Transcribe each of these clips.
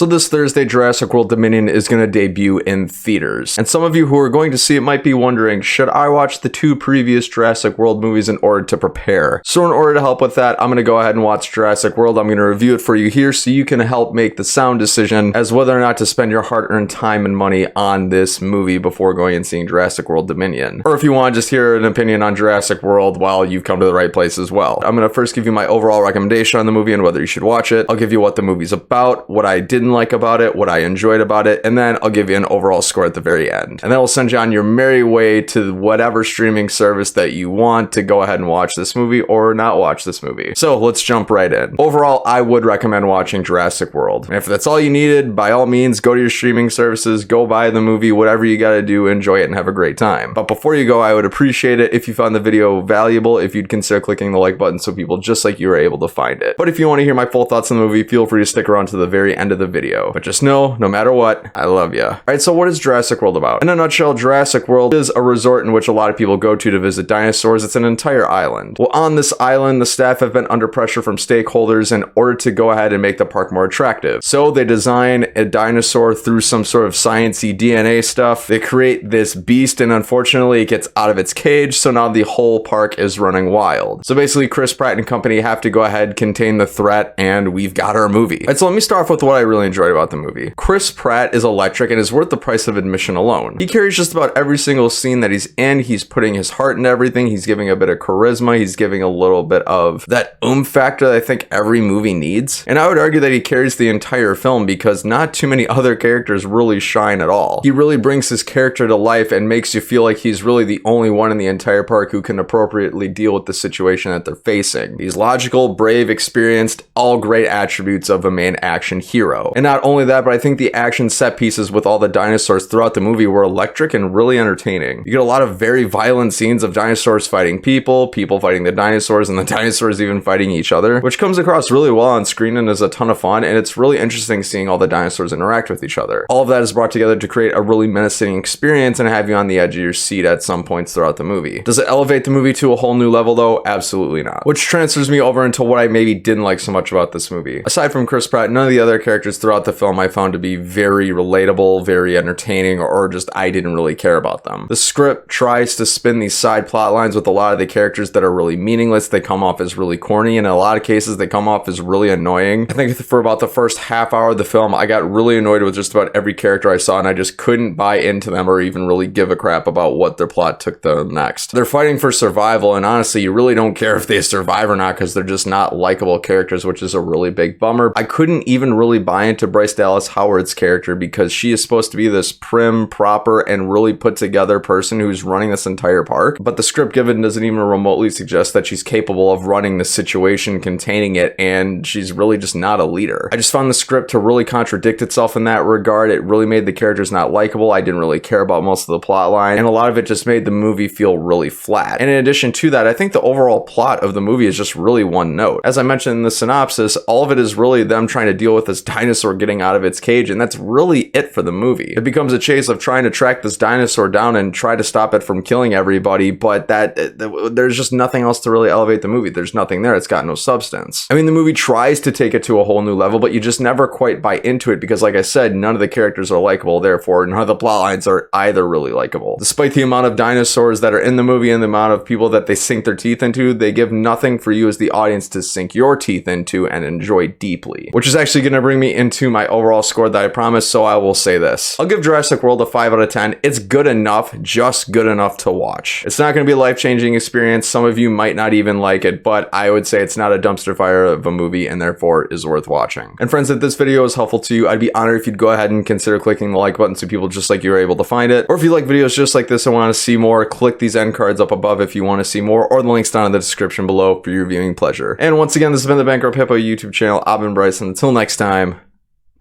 So this Thursday, Jurassic World Dominion is going to debut in theaters. And some of you who are going to see it might be wondering, should I watch the 2 previous Jurassic World movies in order to prepare? So in order to help with that, I'm going to go ahead and watch Jurassic World. I'm going to review it for you here so you can help make the sound decision as whether or not to spend your hard-earned time and money on this movie before going and seeing Jurassic World Dominion. Or if you want to just hear an opinion on Jurassic World, well, you've come to the right place as well. I'm going to first give you my overall recommendation on the movie and whether you should watch it. I'll give you what the movie's about, what I didn't like about it, what I enjoyed about it, and then I'll give you an overall score at the very end. And then I'll send you on your merry way to whatever streaming service that you want to go ahead and watch this movie or not watch this movie. So let's jump right in. Overall, I would recommend watching Jurassic World. And if that's all you needed, by all means, go to your streaming services, go buy the movie, whatever you gotta do, enjoy it and have a great time. But before you go, I would appreciate it if you found the video valuable, if you'd consider clicking the like button so people just like you are able to find it. But if you want to hear my full thoughts on the movie, feel free to stick around to the very end of the video. But just know, no matter what, I love ya. Alright, so what is Jurassic World about? In a nutshell, Jurassic World is a resort in which a lot of people go to visit dinosaurs. It's an entire island. Well, on this island, the staff have been under pressure from stakeholders in order to go ahead and make the park more attractive. So they design a dinosaur through some sort of sciencey DNA stuff. They create this beast and unfortunately it gets out of its cage, so now the whole park is running wild. So basically Chris Pratt and company have to go ahead, contain the threat, and we've got our movie. Alright, so let me start off with what I really enjoyed about the movie. Chris Pratt is electric and is worth the price of admission alone. He carries just about every single scene that he's in. He's putting his heart into everything. He's giving a bit of charisma. He's giving a little bit of that factor that I think every movie needs. And I would argue that he carries the entire film because not too many other characters really shine at all. He really brings his character to life and makes you feel like he's really the only one in the entire park who can appropriately deal with the situation that they're facing. He's logical, brave, experienced, all great attributes of a main action hero. And not only that, but I think the action set pieces with all the dinosaurs throughout the movie were electric and really entertaining. You get a lot of very violent scenes of dinosaurs fighting people, people fighting the dinosaurs, and the dinosaurs even fighting each other, which comes across really well on screen and is a ton of fun, and it's really interesting seeing all the dinosaurs interact with each other. All of that is brought together to create a really menacing experience and have you on the edge of your seat at some points throughout the movie. Does it elevate the movie to a whole new level though? Absolutely not. Which transfers me over into what I maybe didn't like so much about this movie. Aside from Chris Pratt, none of the other characters throughout the film I found to be very relatable, very entertaining, or just I didn't really care about them. The script tries to spin these side plot lines with a lot of the characters that are really meaningless. They come off as really corny, and in a lot of cases they come off as really annoying. I think for about the first half hour of the film, I got really annoyed with just about every character I saw, and I just couldn't buy into them or even really give a crap about what their plot took them next. They're fighting for survival, and honestly, you really don't care if they survive or not because they're just not likable characters, which is a really big bummer. I couldn't even really buy into Bryce Dallas Howard's character because she is supposed to be this prim, proper, and really put together person who's running this entire park, but the script given doesn't even remotely suggest that she's capable of running the situation, containing it, and she's really just not a leader. I just found the script to really contradict itself in that regard. It really made the characters not likable. I didn't really care about most of the plot line, and a lot of it just made the movie feel really flat. And in addition to that, I think the overall plot of the movie is just really one note. As I mentioned in the synopsis, all of it is really them trying to deal with this dinosaur getting out of its cage, and that's really it for the movie. It becomes a chase of trying to track this dinosaur down and try to stop it from killing everybody, but there's just nothing else to really elevate the movie. There's nothing there. It's got no substance. I mean, the movie tries to take it to a whole new level, but you just never quite buy into it because, like I said, none of the characters are likable, therefore none of the plot lines are either really likable. Despite the amount of dinosaurs that are in the movie and the amount of people that they sink their teeth into, they give nothing for you as the audience to sink your teeth into and enjoy deeply. Which is actually going to bring me into my overall score that I promised, so I will say this. I'll give Jurassic World a 5 out of 10. It's good enough, just good enough to watch. It's not going to be a life-changing experience. Some of you might not even like it, but I would say it's not a dumpster fire of a movie and therefore is worth watching. And friends, if this video is helpful to you, I'd be honored if you'd go ahead and consider clicking the like button so people just like you are able to find it. Or if you like videos just like this and want to see more, click these end cards up above if you want to see more, or the links down in the description below for your viewing pleasure. And once again, this has been the Bankrupt Hippo YouTube channel. I've been Bryce, and until next time,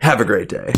have a great day.